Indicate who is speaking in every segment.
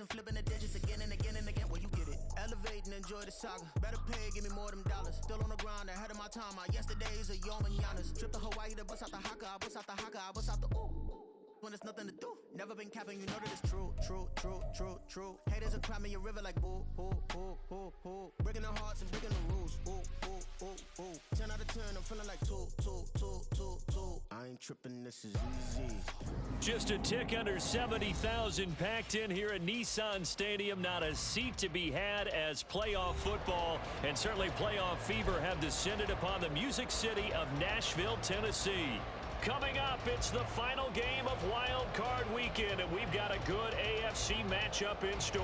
Speaker 1: flipping the digits again and again and again. Well, you get it. Elevate and enjoy the saga. Better pay, give me more them dollars. Still on the ground, ahead of my time. My yesterdays are yo mananas. Trip to Hawaii to bust out the haka. I bust out the haka. I bust out the ooh. When there's nothing to do. Never been capping, you know that it's true, true, true, true, true. Haters are climbing your river like boo, boo, boo, boo, boo. Breaking their hearts and breaking the rules. Ooh, ooh, ooh, ooh. 10 out of 10, I'm feeling like 2, 2, 2, 2, 2. I ain't tripping, this is easy.
Speaker 2: Just a tick under 70,000 packed in here at Nissan Stadium. Not a seat to be had as playoff football and certainly playoff fever have descended upon the Music City of Nashville, Tennessee. Coming up, it's the final game of Wild Card Weekend, and we've got a good AFC matchup in store.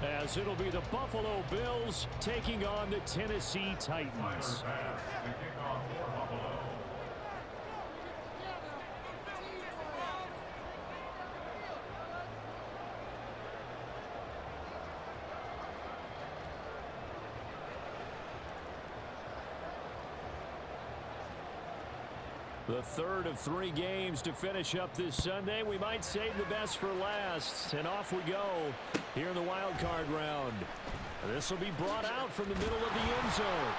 Speaker 3: As it'll be the Buffalo Bills taking on the Tennessee Titans. The third of 3 games to finish up this Sunday. We might save the best for last. And off we go here in the wild card round. This will be brought out from the middle of the end zone.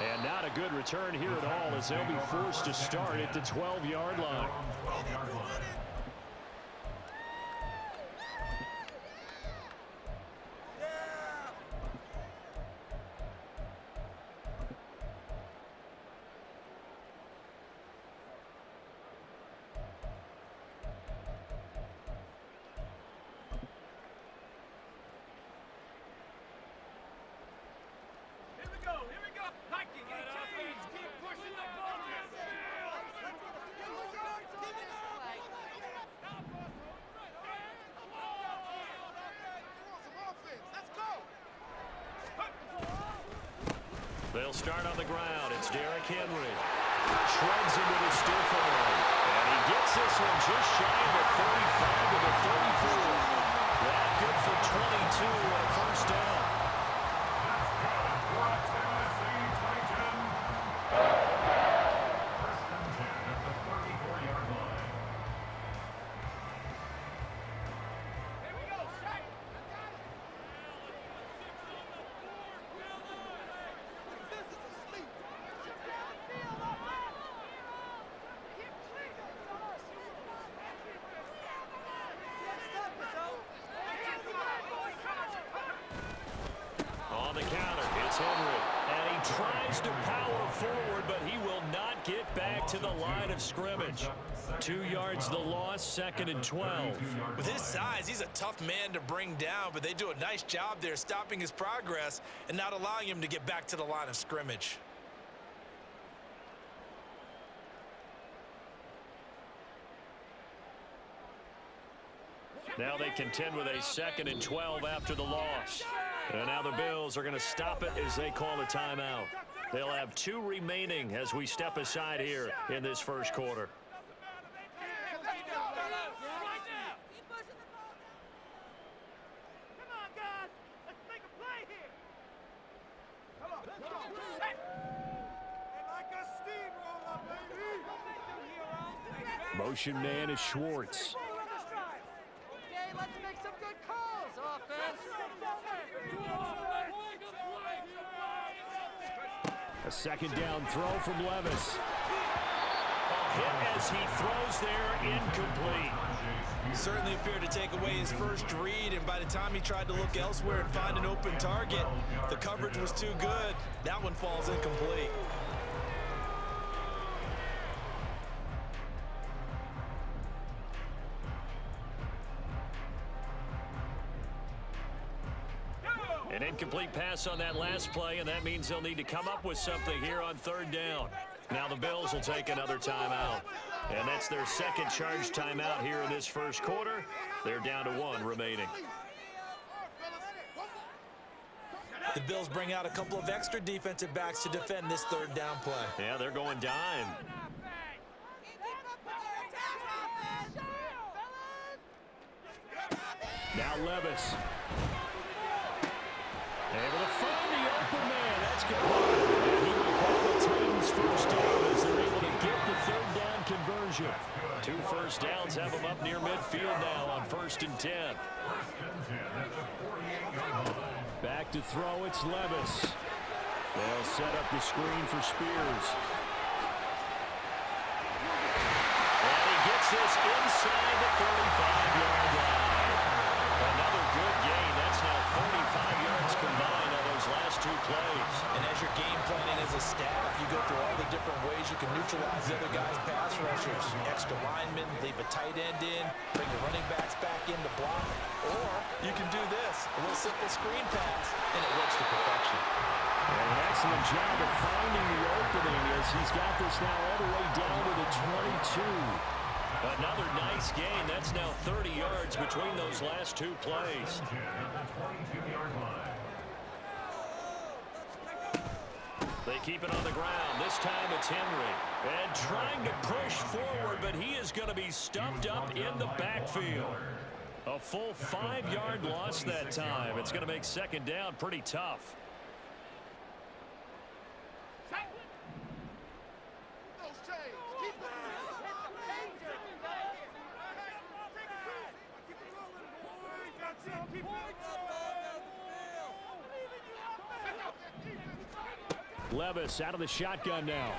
Speaker 3: And not a good return here at all as they'll be forced to start at the 12-yard line. They'll start on the ground. It's Derrick Henry. Shreds into the stiff arm. And he gets this one just shy of the 35 to the 34. That good for 22 on a first down. On the counter, it's Henry. And he tries to power forward, but he will not get back to the line of scrimmage. 2 yards the loss, 2nd and 12.
Speaker 4: With his size, he's a tough man to bring down, but they do a nice job there stopping his progress and not allowing him to get back to the line of scrimmage.
Speaker 2: Now they contend with a 2nd and 12 after the loss. And now the Bills are going to stop it as they call a timeout. They'll have 2 remaining as we step aside here in this first quarter. Motion man is Schwartz.
Speaker 5: Let's make some good calls, offense.
Speaker 3: A second down throw from Levis.
Speaker 2: A hit as he throws there, incomplete.
Speaker 4: Certainly appeared to take away his first read, and by the time he tried to look elsewhere and find an open target, the coverage was too good. That one falls incomplete.
Speaker 2: An incomplete pass on that last play, and that means they'll need to come up with something here on 3rd down. Now the Bills will take another timeout. And that's their second charge timeout here in this first quarter. They're down to 1 remaining.
Speaker 4: The Bills bring out a couple of extra defensive backs to defend this 3rd down play.
Speaker 2: Yeah, they're going dime.
Speaker 3: Now Levis.
Speaker 2: Able to find the open man. That's good. And he will call the Titans first down as they're able to get the 3rd down conversion. 2 first downs have them up near midfield now on 1st and 10.
Speaker 3: to throw. It's Levis. They'll set up the screen for Spears.
Speaker 2: And he gets this inside the 45-yard line. Another good gain. That's now 45 yards combined on those last two plays.
Speaker 4: And as you're game planning as a staff, you go through all the different ways you can neutralize the other guy's pass rushers. Extra linemen, leave a tight end in, bring the running backs back in to block. Or you can do this, a little simple screen pass, and it works to perfection.
Speaker 3: And an excellent job of finding the opening as he's got this now all the way down to the 22.
Speaker 2: Another nice gain. That's now 30 yards between those last two plays. They keep it on the ground. This time it's Henry. And trying to push forward, but he is going to be stuffed up in the backfield. A full 5-yard loss that time. It's going to make second down pretty tough.
Speaker 3: Levis out of the shotgun now.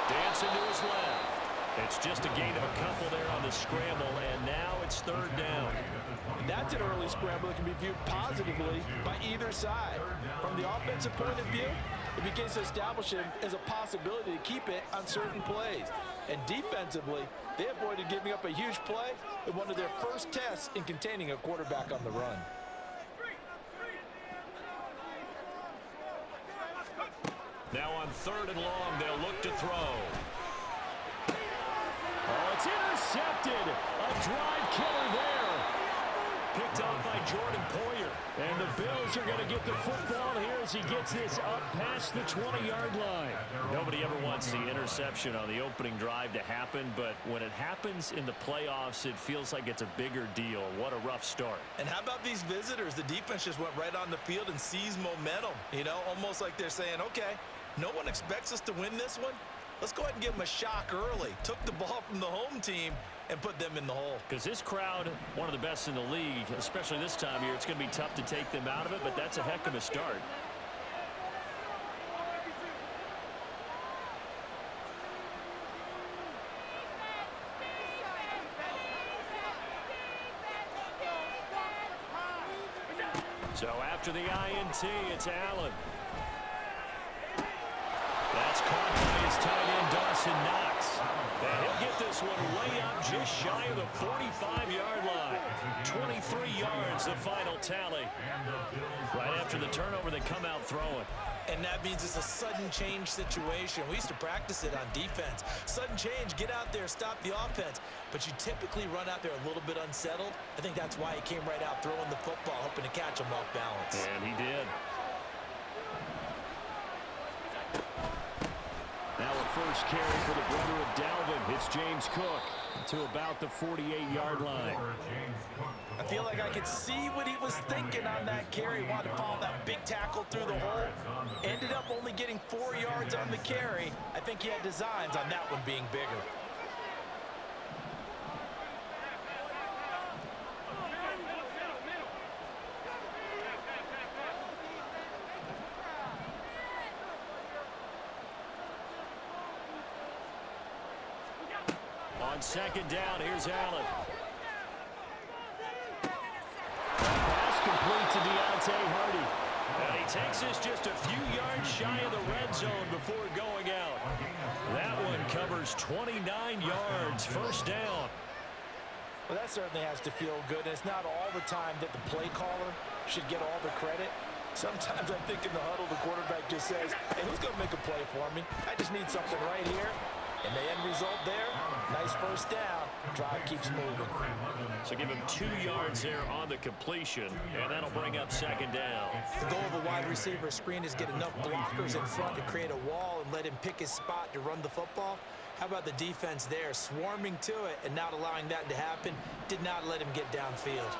Speaker 2: Dancing to his left. It's just a gain of a couple there on the scramble, and now it's third down.
Speaker 4: That's an early scramble that can be viewed positively by either side. From the offensive point of view, it begins to establish him as a possibility to keep it on certain plays. And defensively, they avoided giving up a huge play in one of their first tests in containing a quarterback on the run.
Speaker 2: Now on third and long, they'll look to throw.
Speaker 3: Oh, it's intercepted. A drive killer there.
Speaker 2: Picked off by Jordan Poyer.
Speaker 3: And the Bills are going to get the football here as he gets this up past the 20-yard line.
Speaker 2: Nobody ever wants the interception on the opening drive to happen, but when it happens in the playoffs, it feels like it's a bigger deal. What a rough start.
Speaker 4: And how about these visitors? The defense just went right on the field and seized momentum. You know, almost like they're saying, okay, no one expects us to win this one. Let's go ahead and give them a shock early. Took the ball from the home team and put them in the hole.
Speaker 2: Because this crowd, one of the best in the league, especially this time of year, it's going to be tough to take them out of it, but that's a heck of a start. So after the INT, it's Allen. That's caught by his tight end, Dawson Knox. And he'll get this one way up just shy of the 45-yard line. 23 yards, the final tally. Right after the turnover, they come out throwing.
Speaker 4: And that means it's a sudden change situation. We used to practice it on defense. Sudden change, get out there, stop the offense. But you typically run out there a little bit unsettled. I think that's why he came right out throwing the football, hoping to catch him off balance.
Speaker 2: And he did.
Speaker 3: Now a first carry for the brother of Dalvin. It's James Cook to about the 48-yard line.
Speaker 4: I feel like I could see what he was thinking on that carry. Wanted to follow that big tackle through the hole. Ended up only getting 4 yards on the carry. I think he had designs on that one being bigger.
Speaker 2: On second down, here's Allen.
Speaker 3: Pass complete to Deontay Hardy.
Speaker 2: And he takes this just a few yards shy of the red zone before going out. That one covers 29 yards, first down.
Speaker 4: Well, that certainly has to feel good. And it's not all the time that the play caller should get all the credit. Sometimes I think in the huddle, the quarterback just says, hey, who's going to make a play for me? I just need something right here. And the end result there, nice first down. Drive keeps moving.
Speaker 2: So give him 2 yards there on the completion, and that'll bring up second down.
Speaker 4: The goal of a wide receiver screen is get enough blockers in front to create a wall and let him pick his spot to run the football. How about the defense there, swarming to it and not allowing that to happen? Did not let him get downfield.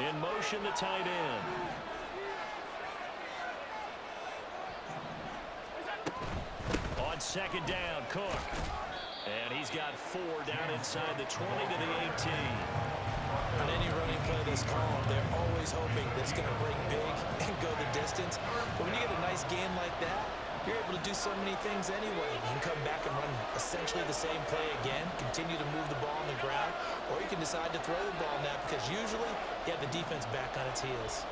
Speaker 2: In motion, the tight end. On second down, Cook. And he's got 4 down inside the 20 to the 18.
Speaker 4: On any running play that's called, they're always hoping that it's going to break big and go the distance. But when you get a nice game like that, you're able to do so many things anyway. You can come back and run essentially the same play again, continue to move the ball on the ground, or you can decide to throw the ball now because usually you have the defense back on its heels.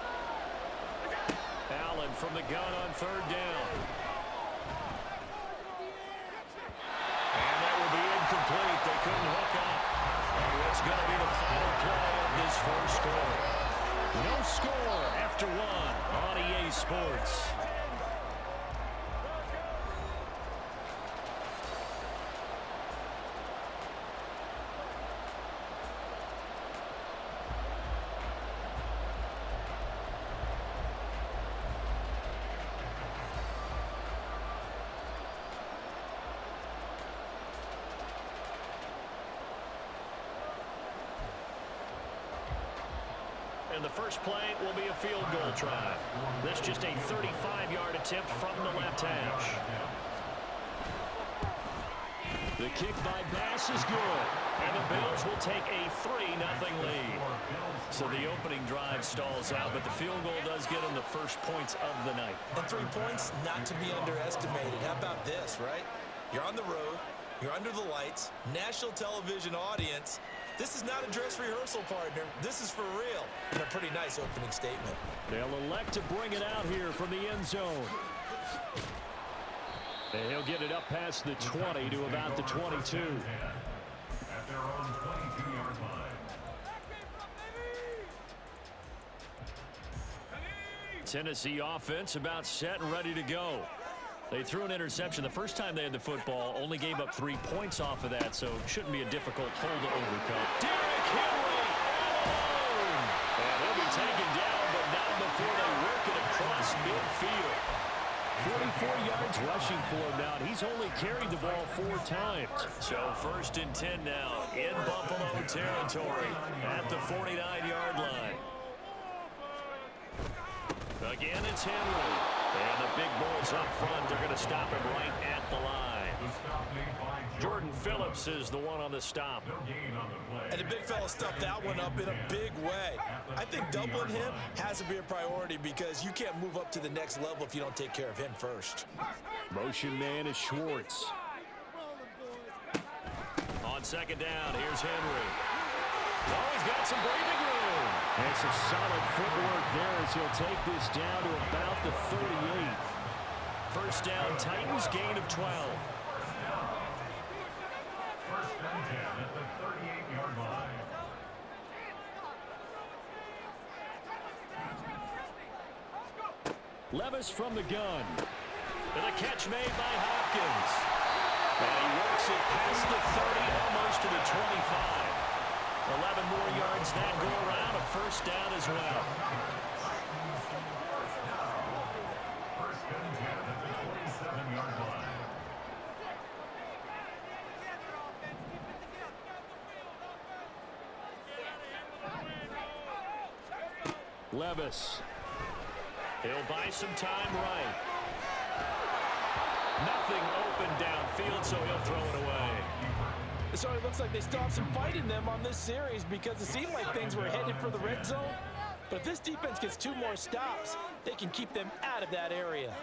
Speaker 2: Allen from the gun on 3rd down. And that will be incomplete. They couldn't hook up. And what's going to be the final play of this first quarter? No score after 1 on EA Sports. And the first play will be a field goal try. This just a 35-yard attempt from the left hash. The kick by Bass is good. And the Bills will take a 3-0 lead. So the opening drive stalls out, but the field goal does get them the first points of the night.
Speaker 4: And 3 points, not to be underestimated. How about this, right? You're on the road. You're under the lights. National television audience. This is not a dress rehearsal, partner. This is for real. And a pretty nice opening statement.
Speaker 3: They'll elect to bring it out here from the end zone. And he'll get it up past the 20 to about the 22.
Speaker 6: At their own 22-yard line.
Speaker 2: Tennessee offense about set and ready to go. They threw an interception the first time they had the football, only gave up 3 points off of that, so it shouldn't be a difficult hole to overcome. Derrick Henry alone! And he'll be taken down, but not before they work it across midfield.
Speaker 3: 44 yards rushing for him now, and he's only carried the ball 4 times.
Speaker 2: So 1st and 10 now in Buffalo territory at the 49-yard line. Again, it's Henry. And the big boys up front, they're going to stop him right at the line. Jordan Phillips is the one on the stop.
Speaker 4: And the big fella stuffed that one up in a big way. I think doubling him has to be a priority because you can't move up to the next level if you don't take care of him first.
Speaker 3: Motion man is Schwartz.
Speaker 2: On 2nd down, here's Henry. Oh, he's got some breathing room.
Speaker 3: And some solid footwork there as he'll take this down to about the 38.
Speaker 2: 1st down, Titans, gain of 12.
Speaker 6: 1st and 10 at the 38-yard line.
Speaker 3: Levis from the gun.
Speaker 2: And a catch made by Hopkins. And he works it past the 30, almost to the 25. 11 more yards that go around, a 1st down as well.
Speaker 6: 1st and 10 at the 27-yard line.
Speaker 3: Levis.
Speaker 2: He'll buy some time right. Nothing open downfield, so he'll throw it away.
Speaker 4: So it looks like they still have some fight in them on this series because it seemed like things were headed for the red zone. But if this defense gets 2 more stops, they can keep them out of that area.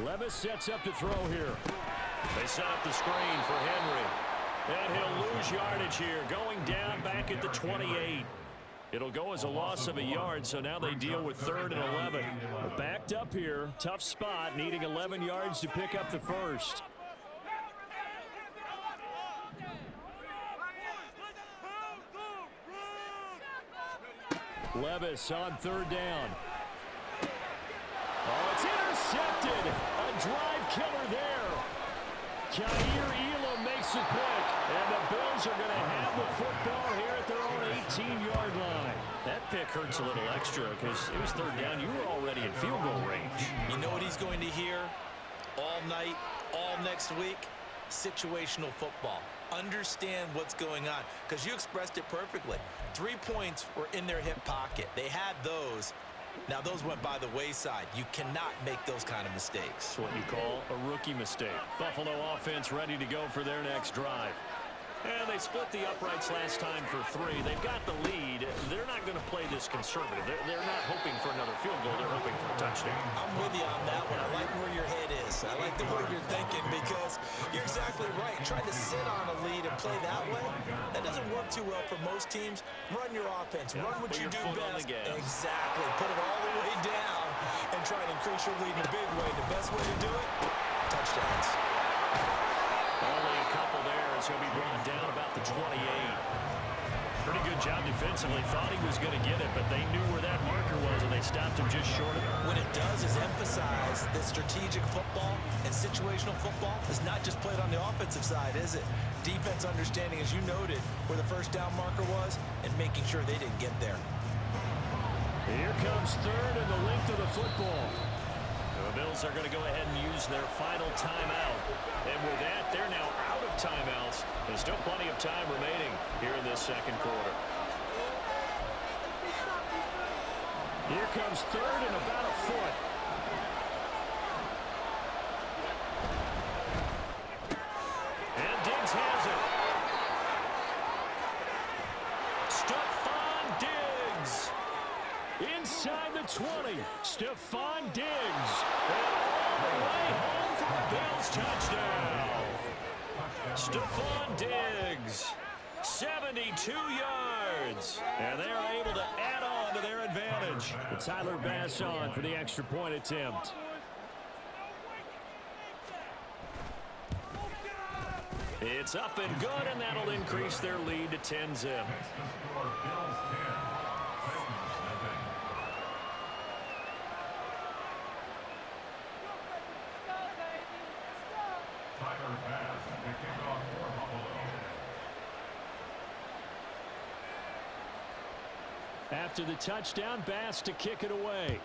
Speaker 3: Levis sets up to throw here.
Speaker 2: They set up the screen for Henry. And he'll lose yardage here, going down back at the 28. It'll go as a loss of a yard, so now they deal with 3rd and 11.
Speaker 3: Backed up here, tough spot, needing 11 yards to pick up the first. Levis on 3rd down. Oh, it's intercepted. A drive killer there. Kaiir Elam makes it quick. And the Bills are going to have the football here at their own 18-yard line.
Speaker 2: That pick hurts a little extra because it was 3rd down. You were already in field goal range.
Speaker 4: You know what he's going to hear all night, all next week? Situational football. Understand what's going on because you expressed it perfectly. 3 points were in their hip pocket. They had those. Now, those went by the wayside. You cannot make those kind of mistakes.
Speaker 2: That's what you call a rookie mistake. Buffalo offense ready to go for their next drive. And they split the uprights last time for 3. They've got the lead. They're not going to play this conservative. They're not hoping for another field goal. They're hoping for a touchdown.
Speaker 4: I'm with you on that one. I like where your head is. I like the way you're thinking because you're exactly right. Trying to sit on a lead and play that way, that doesn't work too well for most teams. Run your offense. Run what you do best. Exactly. Put it all the way down and try to increase your lead in a big way. The best way to do it, touchdowns.
Speaker 2: Only a couple there as he'll be brought down about the 28. Pretty good job defensively. Thought he was going to get it, but they knew where that marker was, and they stopped him just short of it.
Speaker 4: What it does is emphasize that strategic football and situational football is not just played on the offensive side, is it? Defense understanding, as you noted, where the first down marker was and making sure they didn't get there.
Speaker 3: Here comes third and the length of the football.
Speaker 2: The Bills are going to go ahead and use their final timeout. And with that, they're now out of timeouts. There's still plenty of time remaining here in this second quarter.
Speaker 3: Here comes third and about a foot.
Speaker 2: And Diggs has it. Stephon Diggs.
Speaker 3: Inside the 20, Stephon Diggs. And all the way home for a Bills touchdown.
Speaker 2: Stephon Diggs, 72 yards. And they are able to add on to their advantage.
Speaker 3: And Tyler Bass on for the extra point attempt.
Speaker 2: It's up and good, and that'll increase their lead to 10-zip.
Speaker 3: After the touchdown, Bass to kick it away.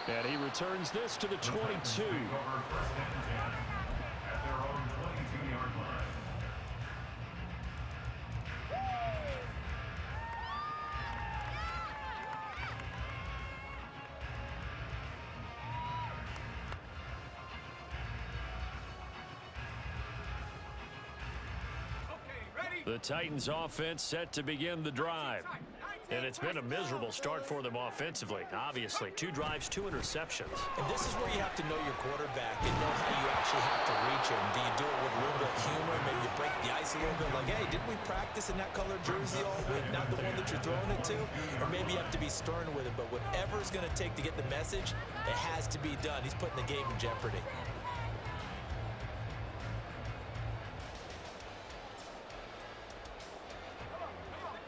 Speaker 3: And he returns this to the 22.
Speaker 2: The Titans offense set to begin the drive. And it's been a miserable start for them offensively. Obviously, 2 drives, 2 interceptions.
Speaker 4: And this is where you have to know your quarterback and know how you actually have to reach him. Do you do it with a little bit of humor? Maybe you break the ice a little bit like, hey, didn't we practice in that colored jersey all week? Not the one that you're throwing it to? Or maybe you have to be stern with it. But whatever it's going to take to get the message, it has to be done. He's putting the game in jeopardy.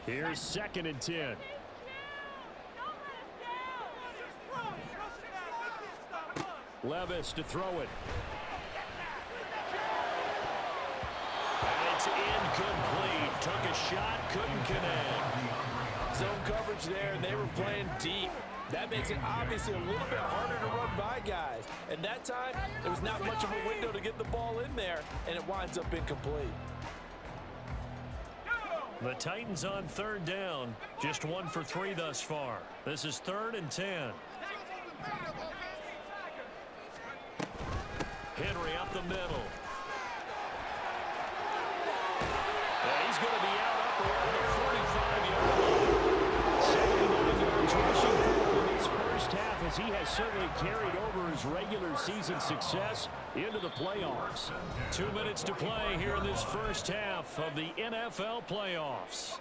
Speaker 3: Here's 2nd and 10. Levis to throw it.
Speaker 2: And it's incomplete. Took a shot, couldn't connect.
Speaker 4: Zone coverage there, and they were playing deep. That makes it obviously a little bit harder to run by guys. And that time, there was not much of a window to get the ball in there, and it winds up incomplete.
Speaker 2: The Titans on 3rd down. Just 1 for 3 thus far. This is 3rd and 10. Henry up the middle. And he's going to be out up around the 45-yard line.
Speaker 3: 79 yards rushing for in this first half, as he has certainly carried over his regular season success into the playoffs.
Speaker 2: 2 minutes to play here in this first half of the NFL playoffs.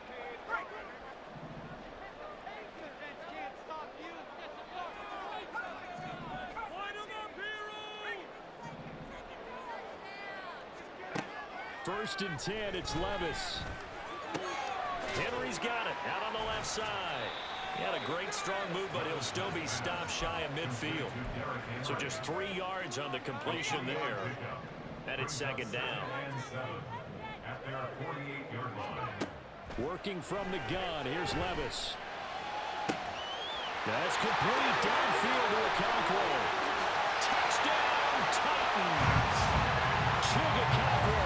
Speaker 3: First and 10, it's Levis.
Speaker 2: Henry's got it out on the left side. He had a great strong move, but he'll still be stopped shy of midfield. So just 3 yards on the completion there. And it's 2nd down.
Speaker 3: Working from the gun, here's Levis. That's complete downfield to Okonkwo.
Speaker 2: Touchdown, Titans! Chig Okonkwo,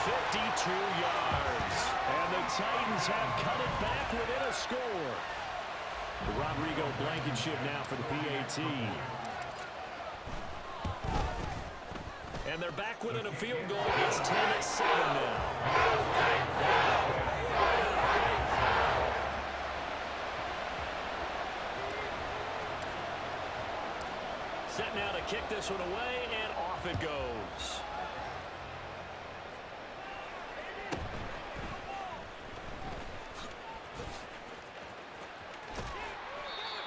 Speaker 2: 52
Speaker 3: Titans have cut it back within a score. Rodrigo Blankenship now for the PAT. And they're back within a field goal. It's 10-7 now. Set now to kick this one away, and off it goes.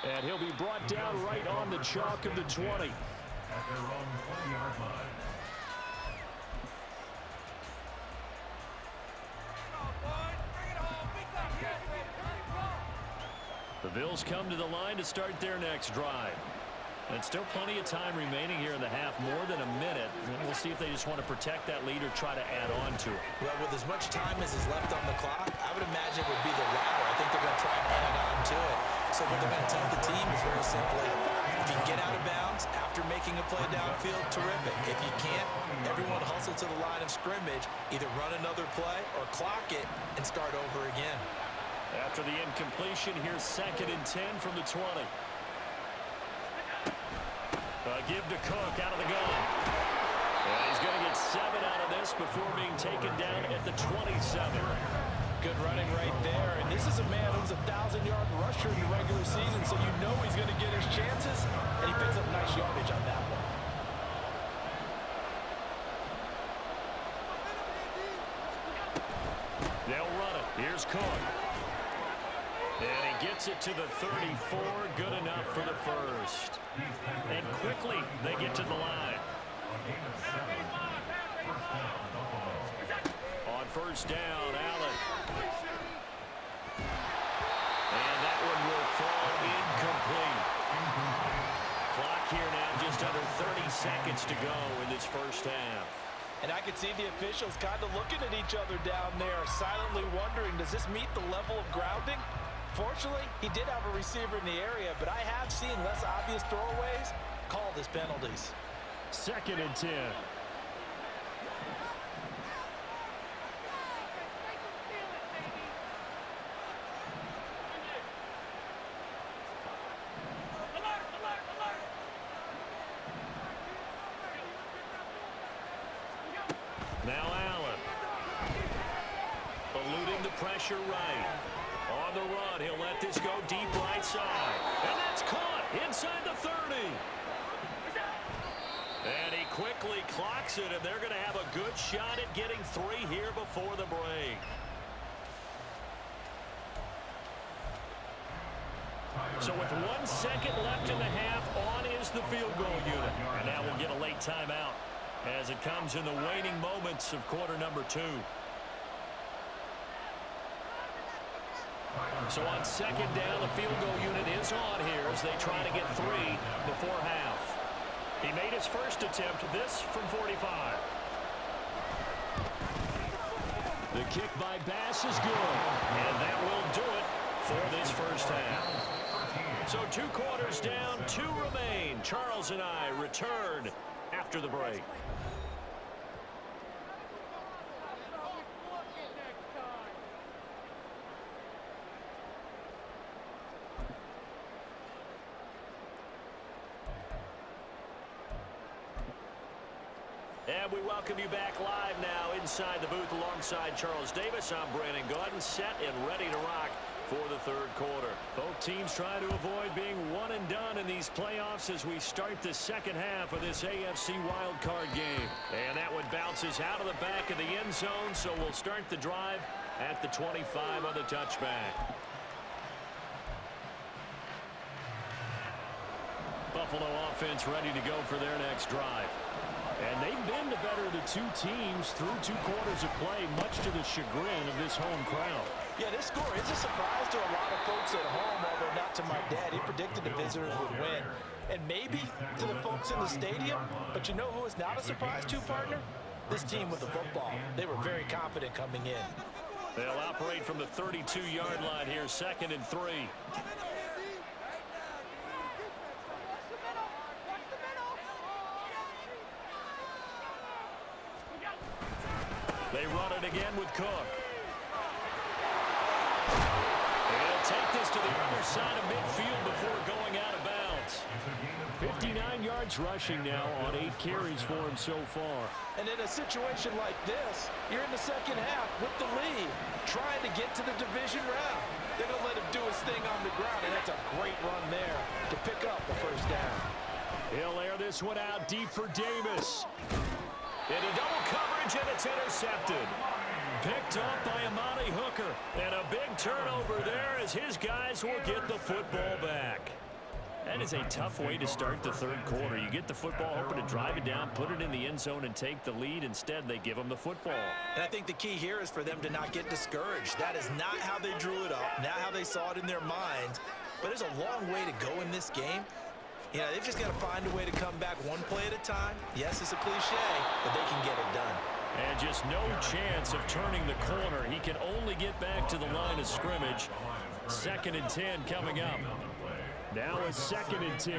Speaker 3: And he'll be brought down right on the chalk of the 20.
Speaker 6: At their own 20-yard line.
Speaker 2: The Bills come to the line to start their next drive. And still plenty of time remaining here in the half, more than a minute. And we'll see if they just want to protect that lead or try to add on to it.
Speaker 4: Well, with as much time as is left on the clock, I would imagine it would be the latter. I think they're going to try and hang on to it. So what they're going to tell the team is very simply, if you can get out of bounds after making a play downfield, terrific. If you can't, everyone hustle to the line of scrimmage, either run another play or clock it and start over again.
Speaker 2: After the incompletion, here's 2nd and 10 from the 20. Give to Cook out of the gun. And he's going to get 7 out of this before being taken down at the 27.
Speaker 4: Good running right there. And this is a man who's a 1,000-yard rusher in the regular season, so you know he's going to get his chances, and he picks up nice yardage on that one.
Speaker 2: They'll run it. Here's Cook. And he gets it to the 34. Good enough for the first. And quickly, they get to the line. On first down, Allen. And that one will fall incomplete. Clock here now, just under 30 seconds to go in this first half.
Speaker 4: And I could see the officials kind of looking at each other down there, silently wondering, does this meet the level of grounding? Fortunately, he did have a receiver in the area, but I have seen less obvious throwaways called as penalties.
Speaker 3: 2nd and 10.
Speaker 2: Now Allen. Eluding the pressure right. On the run, he'll let this go deep right side. And that's caught inside the 30. And he quickly clocks it, and they're going to have a good shot at getting 3 here before the break. So with 1 second left in the half, on is the field goal unit. And now we'll get a late timeout as it comes in the waning moments of quarter number 2. So on 2nd down, the field goal unit is on here as they try to get 3 before half. He made his first attempt, this from 45.
Speaker 3: The kick by Bass is good.
Speaker 2: And that will do it for this first half. So 2 quarters down, 2 remain. Charles and I return after the break. And we welcome you back live now inside the booth alongside Charles Davis. I'm Brandon Gaudin, set and ready to rock for the 3rd quarter. Both teams trying to avoid being one and done in these playoffs as we start the second half of this AFC wildcard game. And that one bounces out of the back of the end zone, so we'll start the drive at the 25 on the touchback. Buffalo offense ready to go for their next drive.
Speaker 3: And they've been the better of the 2 teams through 2 quarters of play, much to the chagrin of this home crowd.
Speaker 4: Yeah, this score is a surprise to a lot of folks at home, although not to my dad. He predicted the visitors would win. And maybe to the folks in the stadium, but you know who is not a surprise to, partner? This team with the football. They were very confident coming in.
Speaker 2: They'll operate from the 32-yard line here, 2nd and 3. They run it again with Cook. far side of midfield before going out of bounds.
Speaker 3: 59 yards rushing now on 8 carries for him so far.
Speaker 4: And in a situation like this, you're in the second half with the lead, trying to get to the division round. They're going to let him do his thing on the ground, and that's a great run there to pick up the first down.
Speaker 3: He'll air this one out deep for Davis.
Speaker 2: Into double coverage, and it's intercepted. Picked up by Amani Hooker. And a big turnover there as his guys will get the football back. That is a tough way to start the third quarter. You get the football, hoping to drive it down, put it in the end zone, and take the lead. Instead, they give them the football.
Speaker 4: And I think the key here is for them to not get discouraged. That is not how they drew it up, not how they saw it in their minds. But there's a long way to go in this game. You know, they've just got to find a way to come back one play at a time. Yes, it's a cliche, but they can get it done.
Speaker 2: And just no chance of turning the corner. He can only get back to the line of scrimmage. 2nd and 10 coming up.
Speaker 3: Now it's 2nd and 10.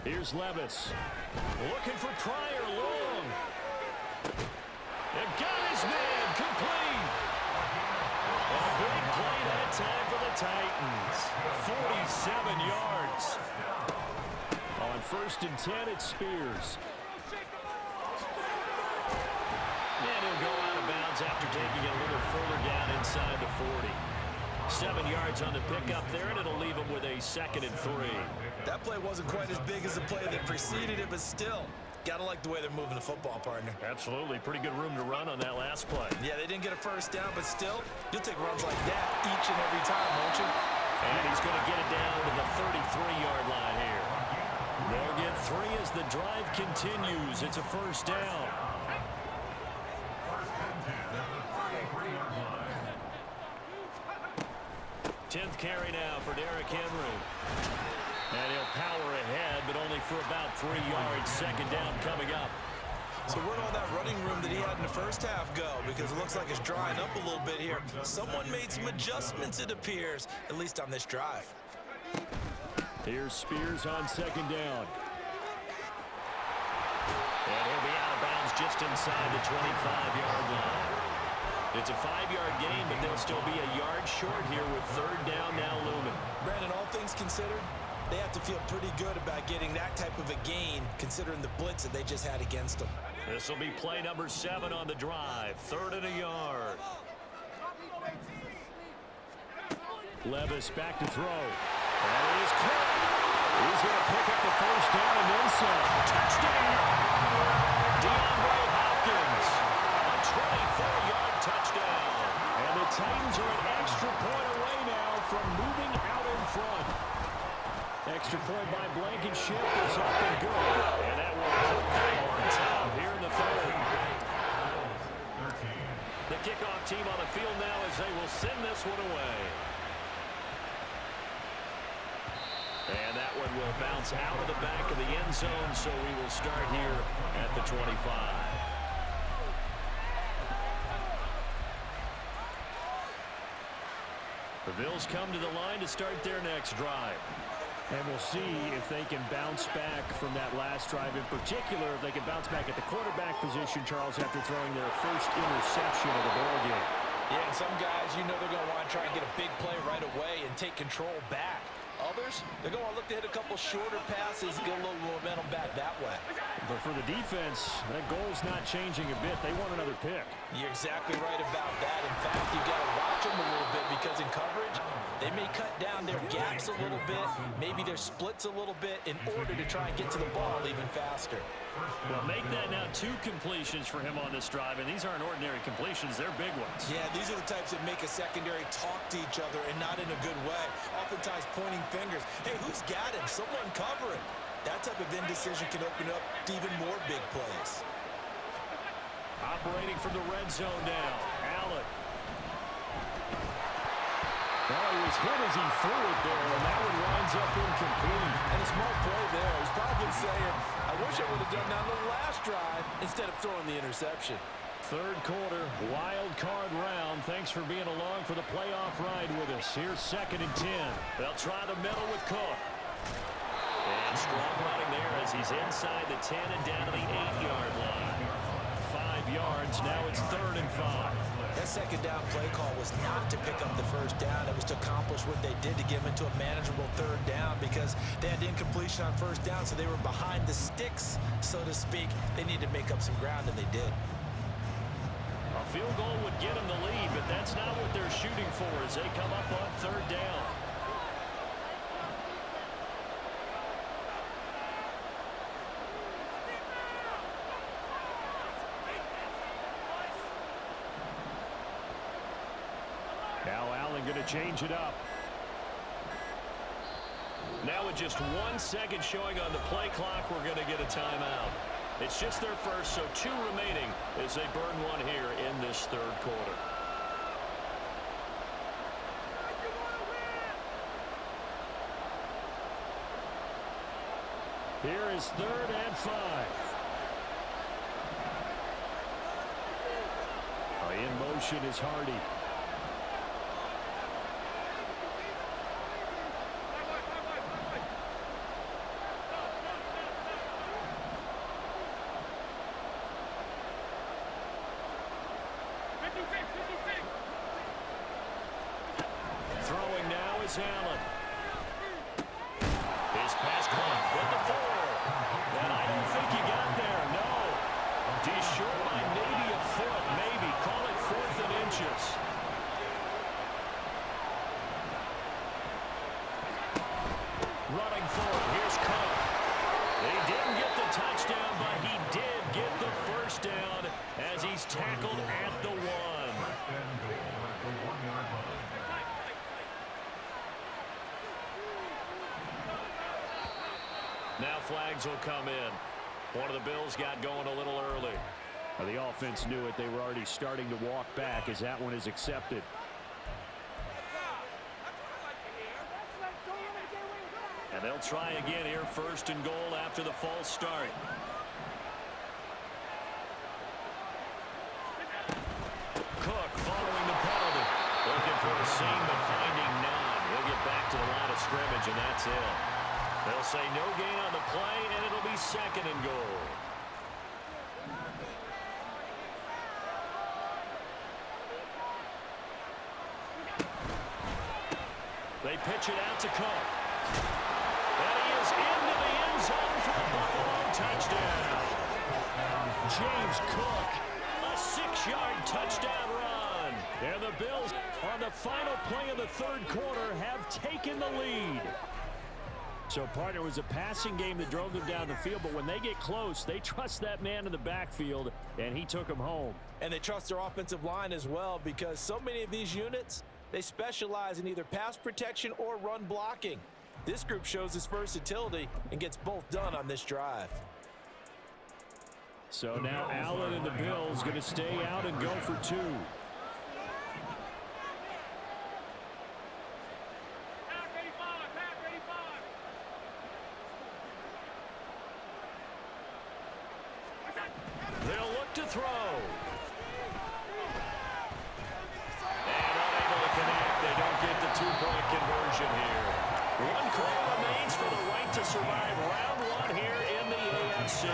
Speaker 3: Here's Levis.
Speaker 2: Looking for Pryor long. And got his man complete. A big play that time for the Titans. 47 yards.
Speaker 3: On 1st and 10, it's Spears.
Speaker 2: And he'll go out of bounds after taking it a little further down inside the 40. 7 yards on the pickup there, and it'll leave him with a 2nd and 3.
Speaker 4: That play wasn't quite as big as the play that preceded it, but still, gotta like the way they're moving the football, partner.
Speaker 2: Absolutely. Pretty good room to run on that last play.
Speaker 4: Yeah, they didn't get a first down, but still, you'll take runs like that each and every time, won't you?
Speaker 2: And he's going to get it down to the 33-yard line here. They'll get 3 as the drive continues. It's a first down. 10th carry now for Derrick Henry. And he'll power ahead, but only for about 3 yards. 2nd down coming up.
Speaker 4: So where'd all that running room that he had in the first half go? Because it looks like it's drying up a little bit here. Someone made some adjustments, it appears, at least on this drive.
Speaker 3: Here's Spears on 2nd down.
Speaker 2: And he'll be out of bounds just inside the 25-yard line. It's a 5-yard gain, but they'll still be a yard short here with 3rd down now looming.
Speaker 4: Brandon, all things considered, they have to feel pretty good about getting that type of a gain, considering the blitz that they just had against them.
Speaker 2: This will be play number 7 on the drive. 3rd and a yard.
Speaker 3: Levis back to throw. And it is caught. He's going to pick up the first down and then some.
Speaker 2: Touchdown! DeAndre Hopkins. A 24-yard touchdown.
Speaker 3: And the Titans are an extra point away now from moving out in front. Extra point by Blankenship is up and good.
Speaker 2: And that will put them on top here in the 3rd. The kickoff team on the field now as they will send this one away. And that one will bounce out of the back of the end zone, so we will start here at the 25. The Bills come to the line to start their next drive.
Speaker 3: And we'll see if they can bounce back from that last drive. In particular, if they can bounce back at the quarterback position, Charles, after throwing their first interception of the ball game.
Speaker 4: Yeah, and some guys, you know they're going to want to try and get a big play right away and take control back. Others, they're going to look to hit a couple shorter passes, get a little momentum back that way.
Speaker 3: But for the defense, that goal's not changing a bit. They want another pick.
Speaker 4: You're exactly right about that. In fact, you've got to watch them a little bit because in coverage, they may cut down their gaps a little bit, maybe their splits a little bit in order to try and get to the ball even faster.
Speaker 2: Well, make that now 2 completions for him on this drive, and these aren't ordinary completions. They're big ones.
Speaker 4: Yeah, these are the types that make a secondary talk to each other and not in a good way. Oftentimes pointing fingers. Hey, who's got him? Someone cover him. That type of indecision can open up to even more big plays.
Speaker 2: Operating from the red zone now. Allen.
Speaker 3: Well, he was hit as he threw it there, and that one winds up incomplete.
Speaker 4: And a smart play there. He's probably saying, I wish I would have done that on the last drive instead of throwing the interception.
Speaker 3: 3rd quarter, wild card round. Thanks for being along for the playoff ride with us. Here's 2nd and 10.
Speaker 2: They'll try the middle with Cook. And strong running there as he's inside the 10 and down to the 8-yard line. 5 yards. Now it's 3rd and 5.
Speaker 4: That second down play call was not to pick up the first down. It was to accomplish what they did to get them into a manageable third down because they had incompletion on first down, so they were behind the sticks, so to speak. They needed to make up some ground, and they did.
Speaker 2: A field goal would get them the lead, but that's not what they're shooting for as they come up on third down.
Speaker 3: Now Allen going to change it up.
Speaker 2: Now with just 1 second showing on the play clock, we're going to get a timeout. It's just their first, so 2 remaining as they burn one here in this third quarter.
Speaker 3: Here is 3rd and 5. In motion is Hardy.
Speaker 2: Throwing now is Allen. His pass caught with the 4. And I don't think he got there, no. He's short by maybe a foot, maybe. Call it 4th and inches. Running forward, here's Cook. He didn't get the touchdown, but he did get the first down as he's tackled at the 1. Now flags will come in. One of the Bills got going a little early.
Speaker 3: Well, the offense knew it. They were already starting to walk back as that one is accepted.
Speaker 2: And they'll try again here, 1st and goal after the false start. Cook following the penalty. Looking for a seam, but finding none. He'll get back to the line of scrimmage, and that's it. They'll say no gain on the play, and it'll be 2nd and goal. They pitch it out to Cook. And he is into the end zone for a Buffalo touchdown. James Cook, a 6-yard touchdown run. And the Bills, on the final play of the third quarter, have taken the lead. So, partner, it was a passing game that drove them down the field, but when they get close, they trust that man in the backfield, and he took them home.
Speaker 4: And they trust their offensive line as well because so many of these units, they specialize in either pass protection or run blocking. This group shows its versatility and gets both done on this drive.
Speaker 3: So now Allen and the Bills going to stay out and go for 2.
Speaker 2: They'll look to throw. And unable to connect. They don't get the 2-point conversion here. 1 quarter remains for the right to survive round 1 here in the AFC.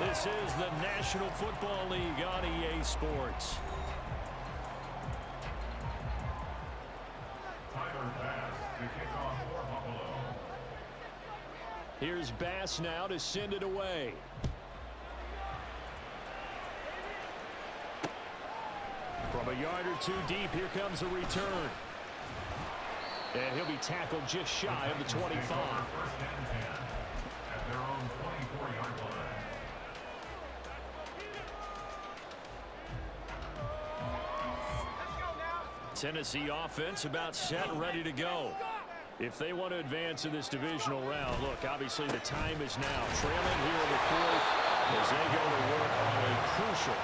Speaker 2: This is the National Football League on EA Sports.
Speaker 6: Tyler Bass to kick off for Buffalo.
Speaker 3: Here's Bass now to send it away. From a yard or 2 deep, here comes a return. And he'll be tackled just shy of the 25.
Speaker 6: 1st and 10 at their own 24-yard line.
Speaker 2: Tennessee offense about set and ready to go. If they want to advance in this divisional round, look, obviously the time is now. Trailing here in the 4th as they go to work on a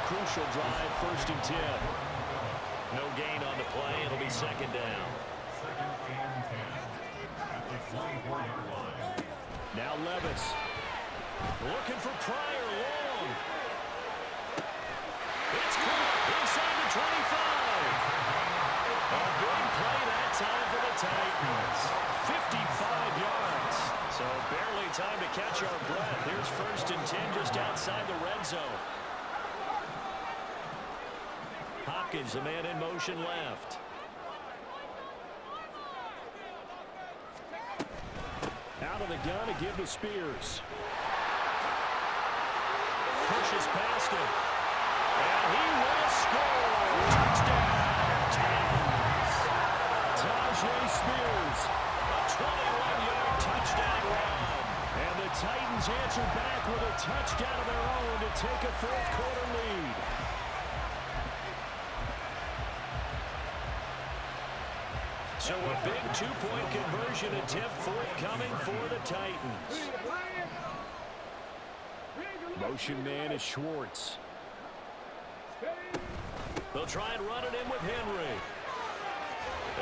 Speaker 2: crucial drive, 1st and 10. No gain on the play. It'll be 2nd down.
Speaker 6: 2nd and 10 at the 24-yard line.
Speaker 2: Now Levis looking for Pryor long. It's caught inside the 25. A big play that time for the Titans. 55 yards. So barely time to catch our breath. Here's 1st and 10 just outside the red zone. Hopkins, the man in motion left.
Speaker 3: Out of the gun to give to Spears.
Speaker 2: Pushes past him. And he will score. Touchdown, Titans.
Speaker 3: Tyjae Spears.
Speaker 2: A 21-yard touchdown run.
Speaker 3: And the Titans answer back with a touchdown of their own to take a fourth-quarter lead.
Speaker 2: So a big two-point conversion attempt forthcoming for the Titans.
Speaker 3: Motion man is Schwartz.
Speaker 2: They'll try and run it in with Henry.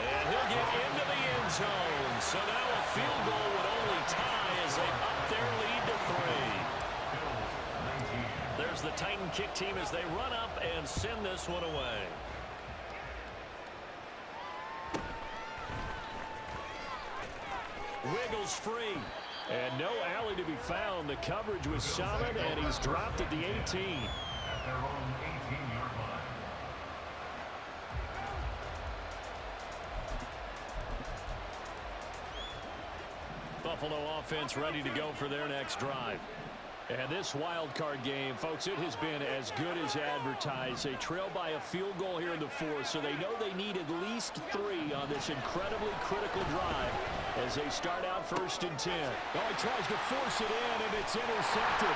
Speaker 2: And he'll get into the end zone. So now a field goal would only tie as they up their lead to 3. There's the Titan kick team as they run up and send this one away. Wiggles free.
Speaker 3: And no alley to be found. The coverage was solid, and he's dropped at the 18.
Speaker 6: At their own 18-yard line.
Speaker 2: Buffalo offense ready to go for their next drive.
Speaker 3: And this wild card game, folks, it has been as good as advertised. They trail by a field goal here in the fourth, so they know they need at least 3 on this incredibly critical drive as they start out 1st and 10. Oh, he tries to force it in, and it's intercepted.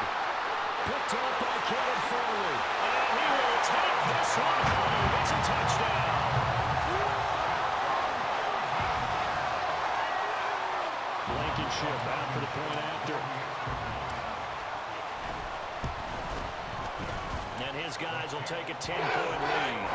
Speaker 3: Picked off by Caleb Farley.
Speaker 2: And he will take this one home. It's a touchdown.
Speaker 3: Blankenship out for the point after.
Speaker 2: And his guys will take a 10-point lead.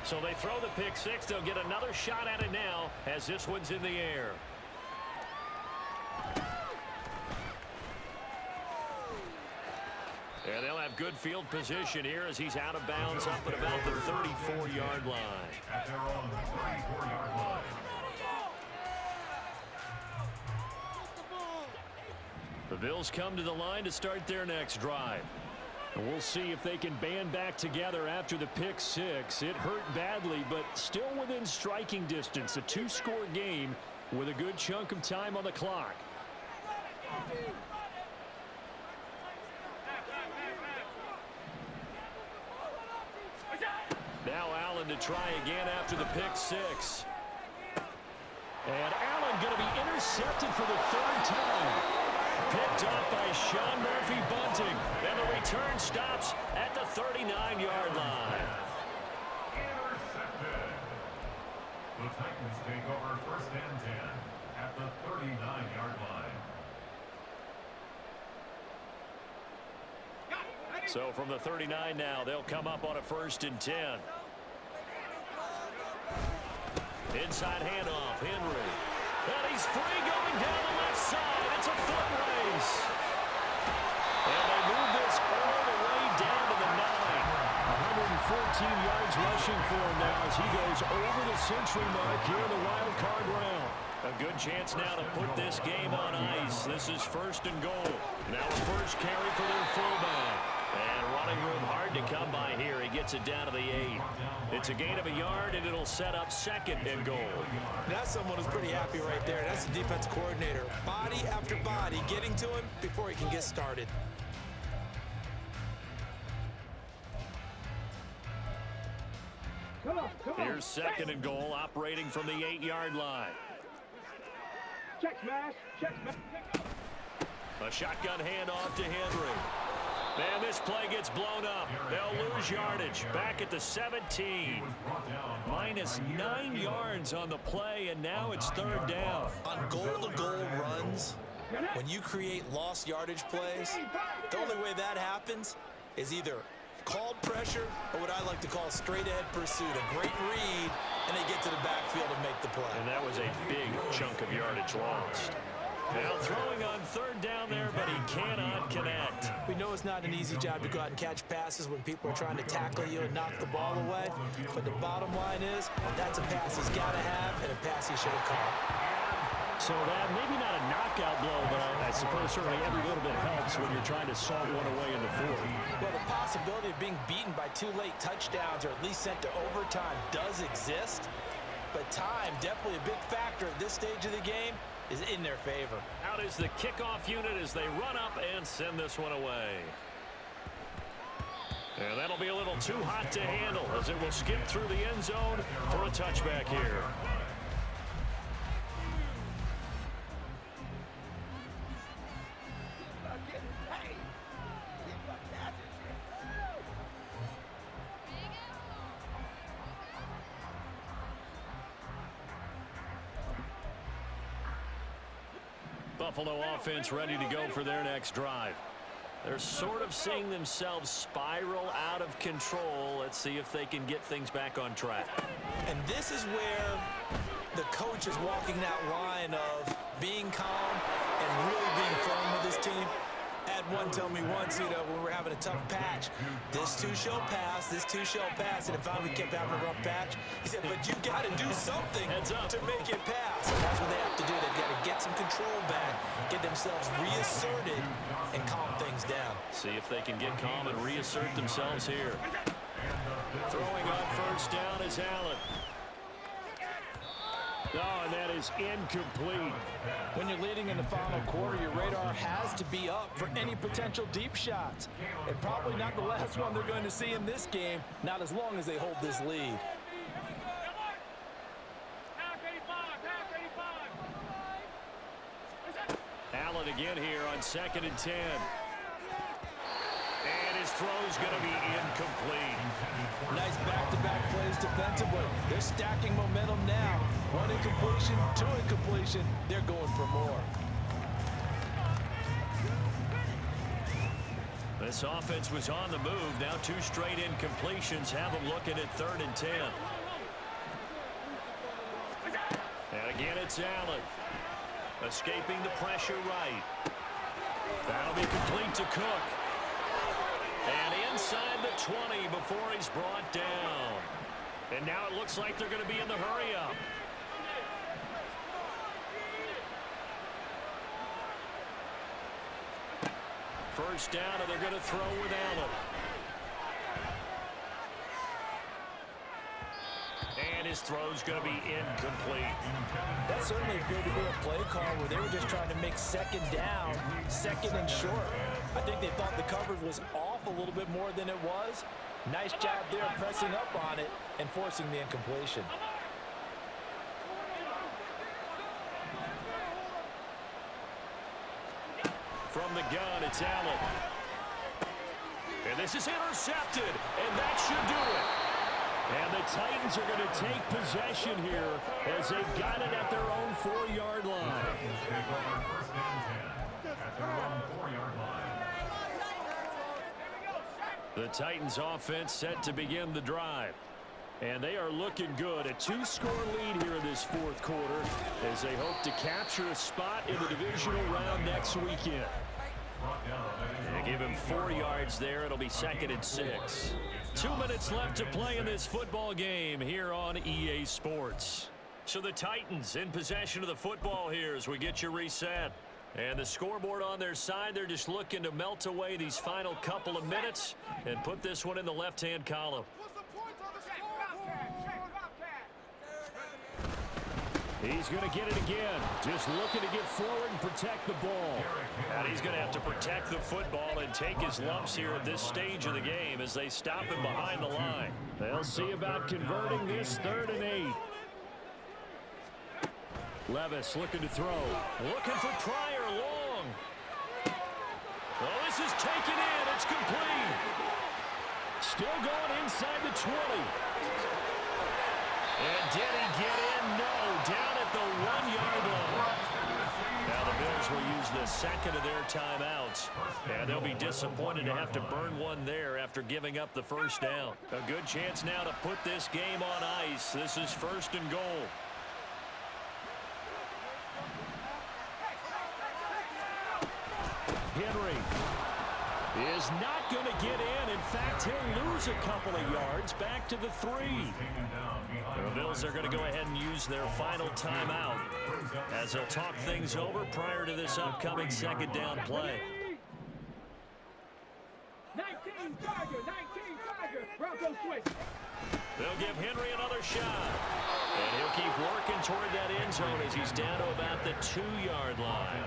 Speaker 2: So they throw the pick six. They'll get another shot at it now as this one's in the air. And they'll have good field position here as he's out of bounds up at about the 34-yard line.
Speaker 6: At their own 34-yard line.
Speaker 2: The Bills come to the line to start their next drive.
Speaker 3: And we'll see if they can band back together after the pick six. It hurt badly, but still within striking distance. A 2-score game with a good chunk of time on the clock.
Speaker 2: Now Allen to try again after the pick six.
Speaker 3: And Allen going to be intercepted for the 3rd time.
Speaker 2: Picked up by Sean Murphy-Bunting. And the return stops at the 39-yard line.
Speaker 6: Intercepted. The Titans take over 1st and 10 at the 39-yard line.
Speaker 2: So from the 39 now, they'll come up on a 1st and 10. Inside handoff, Henry. And he's free going down the left side. It's a foot race. And they move this all the way down to the 9.
Speaker 3: 114 yards rushing for him now as he goes over the century mark here in the wild card round.
Speaker 2: A good chance now to put this game on ice. This is 1st and goal. Now a first carry for their fullback. And running room hard to come by here. He gets it down to the 8. It's a gain of a yard, and it'll set up 2nd and goal.
Speaker 4: That's someone who's pretty happy right there. That's the defense coordinator. Body after body getting to him before he can get started.
Speaker 2: Here's 2nd and goal, operating from the 8-yard line.
Speaker 5: Check smash. Check smash.
Speaker 2: A shotgun handoff to Henry. And this play gets blown up. They'll lose yardage. Back at the 17. Minus 9 yards on the play, and now it's 3rd down.
Speaker 4: On goal-to-goal runs, when you create lost yardage plays, the only way that happens is either called pressure or what I like to call straight-ahead pursuit. A great read, and they get to the backfield and make the play.
Speaker 2: And that was a big chunk of yardage lost. Now throwing on third down there, but he cannot connect.
Speaker 4: We know it's not an easy job to go out and catch passes when people are trying to tackle you and knock the ball away. But the bottom line is, that's a pass he's got to have and a pass he should have caught.
Speaker 3: So that maybe not a knockout blow, but I suppose certainly every little bit helps when you're trying to salt one away in the fourth.
Speaker 4: Well, the possibility of being beaten by 2 late touchdowns or at least sent to overtime does exist. But time, definitely a big factor at this stage of the game, is in their favor.
Speaker 2: Out is the kickoff unit as they run up and send this one away. And that'll be a little too hot to handle as it will skip through the end zone for a touchback here. Buffalo offense ready to go for their next drive. They're sort of seeing themselves spiral out of control. Let's see if they can get things back on track.
Speaker 4: And this is where the coach is walking that line of being calm and really being firm with his team. Had one tell me once, when we were having a tough patch, this too shall pass, this too shall pass, and if we kept having a rough patch, he said, but you got to do something to make it pass. And that's what they have to do. They've got to get some control back, get themselves reasserted, and calm things down.
Speaker 2: See if they can get calm and reassert themselves here. Throwing on first down is Allen.
Speaker 3: Oh, and that is incomplete.
Speaker 4: When you're leading in the final quarter, your radar has to be up for any potential deep shots. And probably not the last one they're going to see in this game, not as long as they hold this lead.
Speaker 2: Allen again here on 2nd and 10. And his throw's going to be incomplete.
Speaker 4: Nice back-to-back plays defensively. They're stacking momentum now. 1 incompletion, 2 incompletion. They're going for more.
Speaker 2: This offense was on the move. Now 2 straight incompletions have them looking at 3rd and 10. And again, it's Allen. Escaping the pressure right. That'll be complete to Cook. And inside the 20 before he's brought down. And now it looks like they're going to be in the hurry-up. First down, and they're going to throw with Allen. And his throw's going to be incomplete.
Speaker 4: That certainly appeared to be a play call where they were just trying to make 2nd down, 2nd and short. I think they thought the coverage was off a little bit more than it was. Nice job there pressing up on it and forcing the incompletion.
Speaker 2: From the gun, it's Allen. And this is intercepted, and that should do it. And the Titans are going to take possession here as they've got it at their own 4-yard line. The Titans offense set to begin the drive. And they are looking good. A 2-score lead here in this 4th quarter as they hope to capture a spot in the divisional round next weekend. They give him 4 yards there. It'll be 2nd and 6. 2 minutes left to play in this football game here on EA Sports. So the Titans in possession of the football here as we get you reset. And the scoreboard on their side, they're just looking to melt away these final couple of minutes and put this one in the left-hand column.
Speaker 3: He's going to get it again. Just looking to get forward and protect the ball.
Speaker 2: And he's going to have to protect the football and take his lumps here at this stage of the game as they stop him behind the line.
Speaker 3: They'll see about converting this 3rd and 8. Levis looking to throw.
Speaker 2: Looking for Pryor long. Oh, this is taken in. It's complete.
Speaker 3: Still going inside the 20.
Speaker 2: And did he get in? No. Down at the 1-yard line. Now the Bills will use the 2nd of their timeouts. And they'll be disappointed to have to burn one there after giving up the first down. A good chance now to put this game on ice. This is 1st and goal.
Speaker 3: is not going to get in. In fact, he'll lose a couple of yards back to the 3. The Bills are going to go ahead and use their final timeout as they'll talk things over prior to this upcoming second down play.
Speaker 5: 19 Tiger, 19 Tiger. Bronco switch.
Speaker 2: They'll give Henry another shot. And he'll keep working toward that end zone as he's down to about the 2-yard line.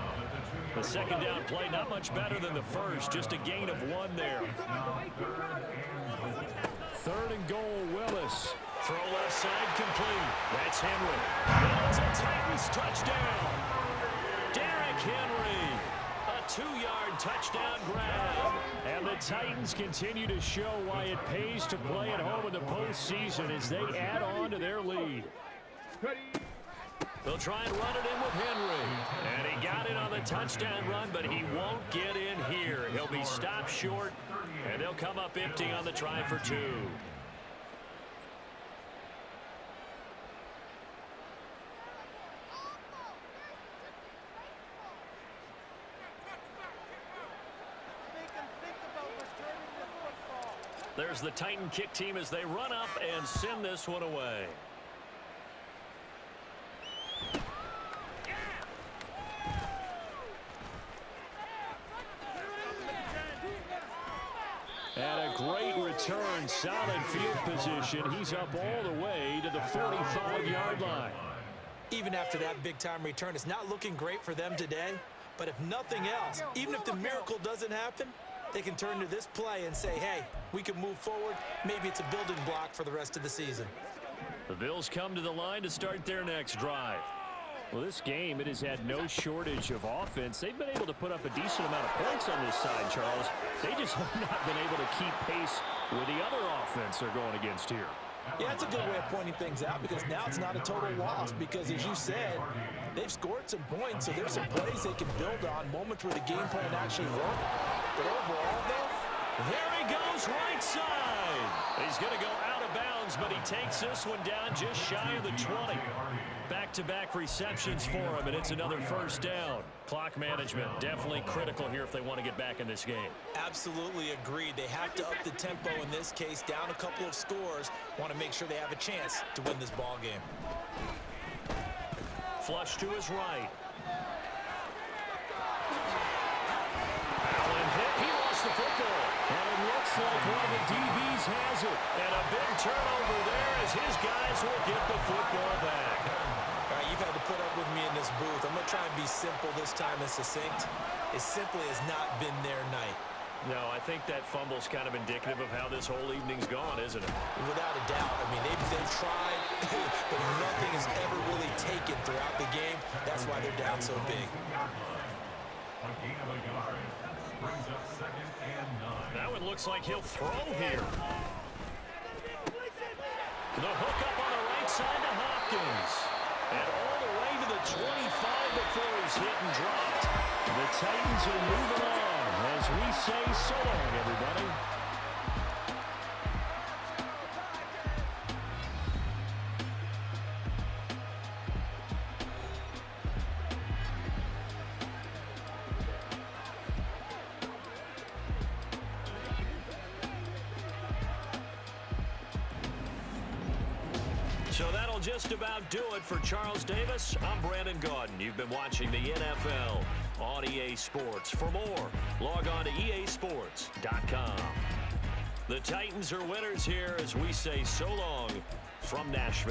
Speaker 2: The second down play not much better than the first, just a gain of 1 there.
Speaker 3: 3rd and goal, Willis.
Speaker 2: Throw left side complete. That's Henry. And it's a Titans touchdown. Derrick Henry. A 2-yard touchdown grab.
Speaker 3: And the Titans continue to show why it pays to play at home in the postseason as they add on to their lead.
Speaker 2: They'll try and run it in with Henry. And he got it on the touchdown run, but he won't get in here. He'll be stopped short, and they'll come up empty on the try for 2. There's the Titan kick team as they run up and send this one away.
Speaker 3: And a great return, solid field position. He's up all the way to the 45-yard line.
Speaker 4: Even after that big-time return, it's not looking great for them today. But if nothing else, even if the miracle doesn't happen, they can turn to this play and say, hey, we can move forward. Maybe it's a building block for the rest of the season.
Speaker 2: The Bills come to the line to start their next drive.
Speaker 3: Well, this game, it has had no shortage of offense. They've been able to put up a decent amount of points on this side, Charles. They just have not been able to keep pace with the other offense they're going against here.
Speaker 4: Yeah, that's a good way of pointing things out because now it's not a total loss because, as you said, they've scored some points, so there's some plays they can build on, moments where the game plan actually worked. But overall, though,
Speaker 2: there he goes right side. He's going to go out of bounds, but he takes this one down just shy of the 20. Back-to-back receptions for him, and it's another first down. Clock management definitely critical here if they want to get back in this game.
Speaker 4: Absolutely agreed. They have to up the tempo in this case, down a couple of scores. Want to make sure they have a chance to win this ball game.
Speaker 2: Flush to his right. Allen hit. He lost the football.
Speaker 3: And it looks like one of the DBs has it.
Speaker 2: And a big turnover there as his guys will get the football back.
Speaker 4: All right, you've had to put up with me in this booth. I'm going to try and be simple this time and succinct. It simply has not been their night.
Speaker 2: No, I think that fumble's kind of indicative of how this whole evening's gone, isn't it?
Speaker 4: Without a doubt. I mean, they've tried, but nothing has ever really taken throughout the game. That's why they're down so big.
Speaker 6: A gain of a yard brings up 2nd and 9.
Speaker 2: That one looks like he'll throw here. The hook up on the right side to Hopkins. And all the way to the 25 before he's hit and dropped.
Speaker 3: The Titans are moving on as we say so long, everybody.
Speaker 2: So that'll just about do it for Charles Davis. I'm Brandon Gaudin. You've been watching the NFL on EA Sports. For more, log on to easports.com. The Titans are winners here as we say so long from Nashville.